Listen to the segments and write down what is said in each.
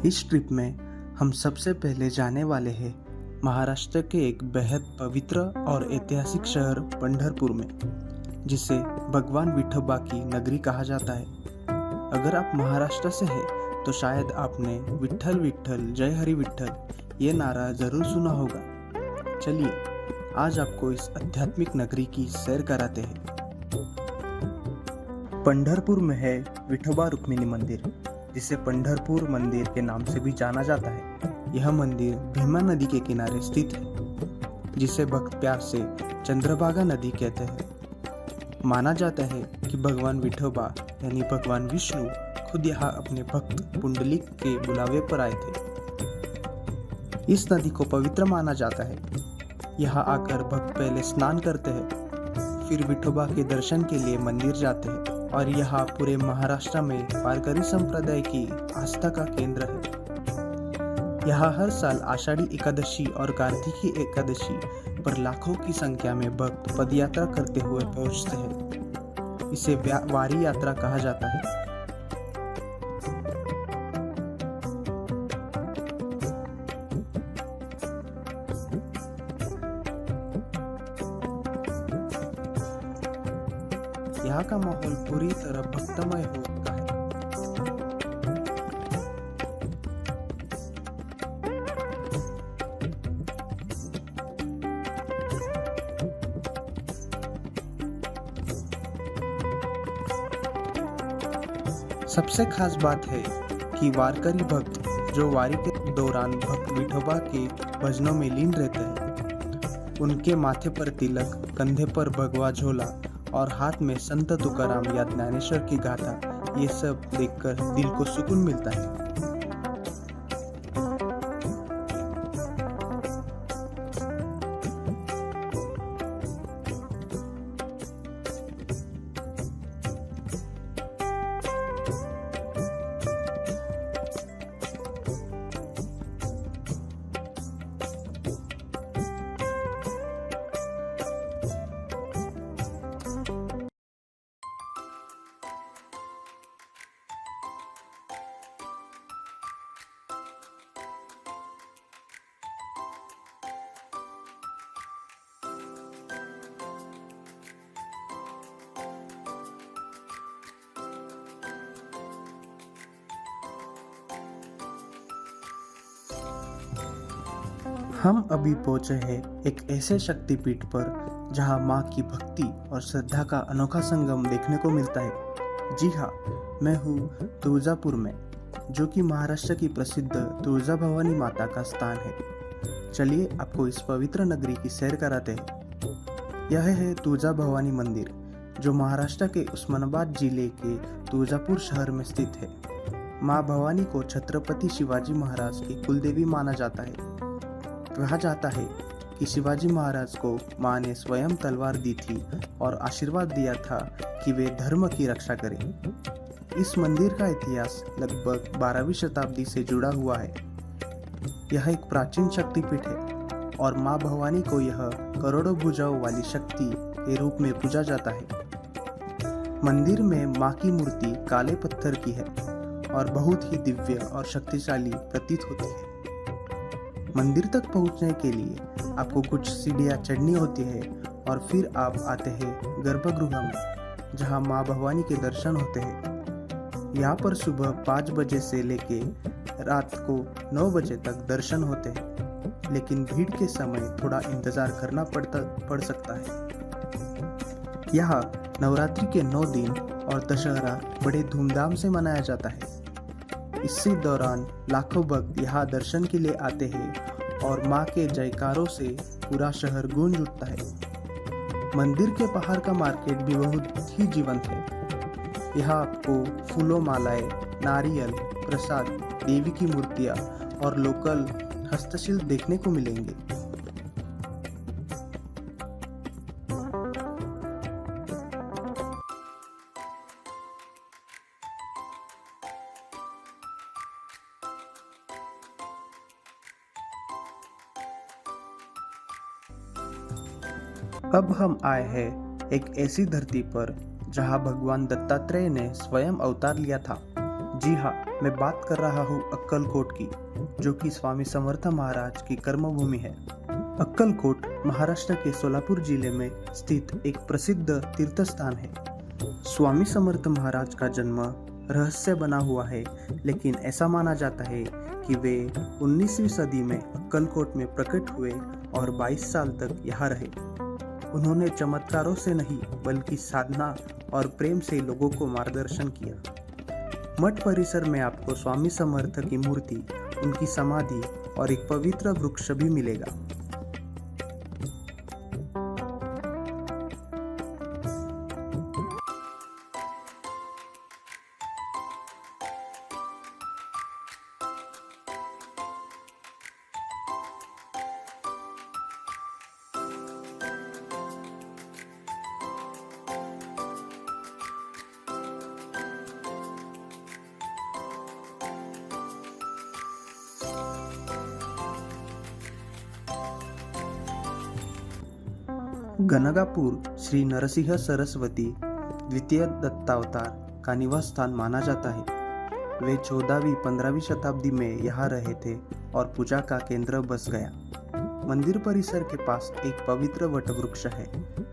इस ट्रिप में हम सबसे पहले जाने वाले हैं महाराष्ट्र के एक बेहद पवित्र और ऐतिहासिक शहर पंढरपुर में, जिसे भगवान विठोबा की नगरी कहा जाता है। अगर आप महाराष्ट्र से हैं तो शायद आपने विट्ठल विट्ठल जय हरि विट्ठल ये नारा जरूर सुना होगा। चलिए आज आपको इस आध्यात्मिक नगरी की सैर कराते हैं। पंढरपुर में है विठोबा रुक्मिणी मंदिर, जिसे पंढरपुर मंदिर के नाम से भी जाना जाता है। यह मंदिर भीमा नदी के किनारे स्थित है, जिसे भक्त प्यार से चंद्रभागा नदी कहते हैं। माना जाता है कि भगवान विठोबा यानी भगवान विष्णु खुद यहाँ अपने भक्त पुंडलिक के बुलावे पर आए थे। इस नदी को पवित्र माना जाता है। यहाँ आकर भक्त पहले स्नान करते हैं, फिर विठोबा के दर्शन के लिए मंदिर जाते हैं और यहाँ पूरे महाराष्ट्र में वारकरी संप्रदाय की आस्था का केंद्र है। यहाँ हर साल आषाढ़ी एकादशी और कार्तिकी एकादशी पर लाखों की संख्या में भक्त पदयात्रा करते हुए पहुंचते हैं। इसे वारी यात्रा कहा जाता है। यहाँ का माहौल पूरी तरह भक्तमय होता है। सबसे खास बात है कि वारकरी भक्त जो वारी के दौरान भक्त विठोबा के भजनों में लीन रहते हैं, उनके माथे पर तिलक, कंधे पर भगवा झोला और हाथ में संत तुकाराम या ज्ञानेश्वर की गाथा, ये सब देखकर दिल को सुकून मिलता है। हम अभी पहुंचे हैं एक ऐसे शक्तिपीठ पर जहां मां की भक्ति और श्रद्धा का अनोखा संगम देखने को मिलता है। जी हाँ, मैं हूँ तुळजापुर में, जो कि महाराष्ट्र की प्रसिद्ध तुळजा भवानी माता का स्थान है। चलिए आपको इस पवित्र नगरी की सैर कराते हैं। यह है तुळजा भवानी मंदिर, जो महाराष्ट्र के उस्मानाबाद जिले के तुळजापुर शहर में स्थित है। माँ भवानी को छत्रपति शिवाजी महाराज की कुलदेवी माना जाता है। कहा जाता है कि शिवाजी महाराज को मां ने स्वयं तलवार दी थी और आशीर्वाद दिया था कि वे धर्म की रक्षा करें। इस मंदिर का इतिहास लगभग 12वीं शताब्दी से जुड़ा हुआ है। यह एक प्राचीन शक्तिपीठ है और मां भवानी को यह करोड़ों भुजाओं वाली शक्ति के रूप में पूजा जाता है। मंदिर में मां की मूर्ति काले पत्थर की है और बहुत ही दिव्य और शक्तिशाली प्रतीत होती है। मंदिर तक पहुंचने के लिए आपको कुछ सीढ़ियां चढ़नी होती है और फिर आप आते हैं गर्भगृह में, जहां मां भवानी के दर्शन होते हैं। यहाँ पर सुबह 5 बजे से लेके रात को 9 बजे तक दर्शन होते हैं, लेकिन भीड़ के समय थोड़ा इंतजार करना पड़ सकता है। यहाँ नवरात्रि के 9 दिन और दशहरा बड़े धूमधाम से मनाया जाता है। इसी दौरान लाखों भक्त यहाँ दर्शन के लिए आते हैं और माँ के जयकारों से पूरा शहर गूंज उठता है। मंदिर के बाहर का मार्केट भी बहुत ही जीवंत है। यहाँ आपको फूलों मालाएं, नारियल, प्रसाद, देवी की मूर्तियाँ और लोकल हस्तशिल्प देखने को मिलेंगे। अब हम आए हैं एक ऐसी धरती पर जहां भगवान दत्तात्रेय ने स्वयं अवतार लिया था। जी हाँ, मैं बात कर रहा हूँ अक्कलकोट की, जो कि स्वामी समर्थ महाराज की कर्मभूमि है। अक्कलकोट महाराष्ट्र के सोलापुर जिले में स्थित एक प्रसिद्ध तीर्थ स्थान है। स्वामी समर्थ महाराज का जन्म रहस्य बना हुआ है, लेकिन ऐसा माना जाता है कि वे 19वीं सदी में अक्कलकोट में प्रकट हुए और 22 साल तक यहाँ रहे। उन्होंने चमत्कारों से नहीं बल्कि साधना और प्रेम से लोगों को मार्गदर्शन किया। मठ परिसर में आपको स्वामी समर्थ की मूर्ति, उनकी समाधि और एक पवित्र वृक्ष भी मिलेगा। गणगापुर श्री नरसिंह सरस्वती द्वितीय दत्तावतार का निवास स्थान माना जाता है। वे 14वीं 15वीं शताब्दी में यहाँ रहे थे और पूजा का केंद्र बस गया। मंदिर परिसर के पास एक पवित्र वट वृक्ष है,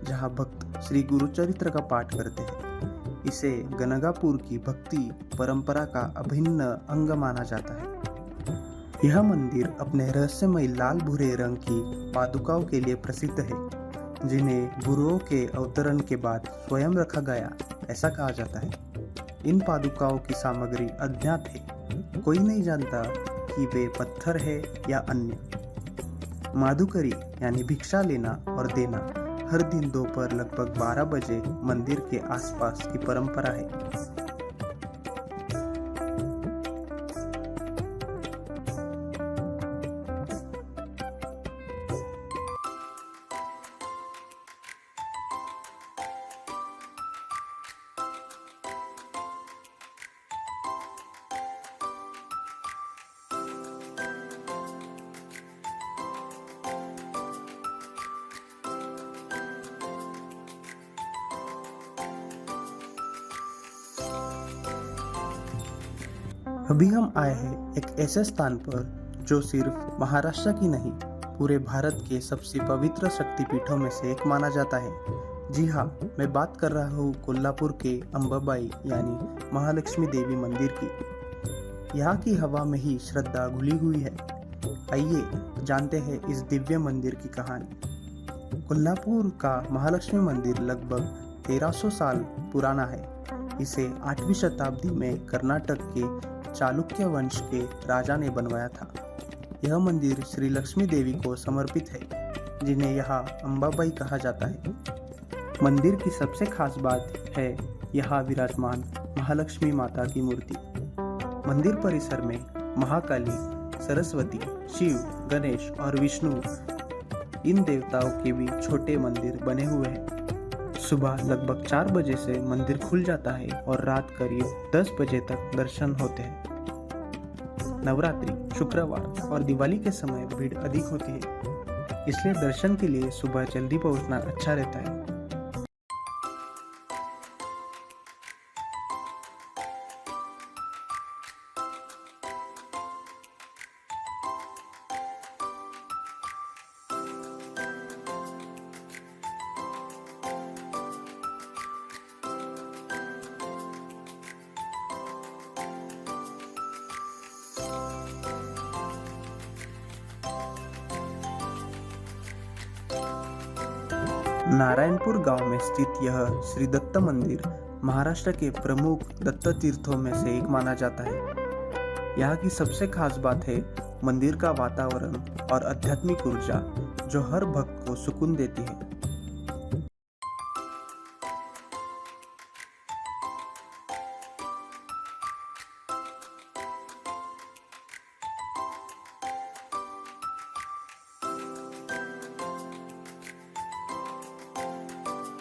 जहाँ भक्त श्री गुरुचरित्र का पाठ करते हैं। इसे गणगापुर की भक्ति परंपरा का अभिन्न अंग माना जाता है। यह मंदिर अपने रहस्यमय लाल भूरे रंग की पादुकाओं के लिए प्रसिद्ध है, जिन्हें गुरुओं के अवतरण के बाद स्वयं रखा गया, ऐसा कहा जाता है। इन पादुकाओं की सामग्री अज्ञात है। कोई नहीं जानता कि वे पत्थर है या अन्य। माधुकरी यानी भिक्षा लेना और देना हर दिन दोपहर लगभग 12 बजे मंदिर के आसपास की परंपरा है। अभी हम आए हैं एक ऐसे स्थान पर जो सिर्फ महाराष्ट्र की नहीं, पूरे भारत के सबसे पवित्र शक्तिपीठों में से एक माना जाता है। जी हाँ, मैं बात कर रहा हूँ कोल्हापुर के अंबाबाई यानी महालक्ष्मी देवी मंदिर की। यहाँ की हवा में ही श्रद्धा घुली हुई है। आइए जानते हैं इस दिव्य मंदिर की कहानी। कोल्हापुर का महालक्ष्मी मंदिर लगभग 1300 साल पुराना है। इसे 8वीं शताब्दी में कर्नाटक के चालुक्य वंश के राजा ने बनवाया था। यह मंदिर श्री लक्ष्मी देवी को समर्पित है, जिन्हें यहाँ अंबाबाई कहा जाता है। मंदिर की सबसे खास बात है यहाँ विराजमान महालक्ष्मी माता की मूर्ति। मंदिर परिसर में महाकाली, सरस्वती, शिव, गणेश और विष्णु, इन देवताओं के भी छोटे मंदिर बने हुए हैं। सुबह लगभग 4 बजे से मंदिर खुल जाता है और रात करीब 10 बजे तक दर्शन होते हैं। नवरात्रि, शुक्रवार और दिवाली के समय भीड़ अधिक होती है, इसलिए दर्शन के लिए सुबह जल्दी पहुंचना अच्छा रहता है। नारायणपुर गांव में स्थित यह श्री दत्त मंदिर महाराष्ट्र के प्रमुख दत्त तीर्थों में से एक माना जाता है। यहाँ की सबसे खास बात है मंदिर का वातावरण और आध्यात्मिक ऊर्जा, जो हर भक्त को सुकून देती है।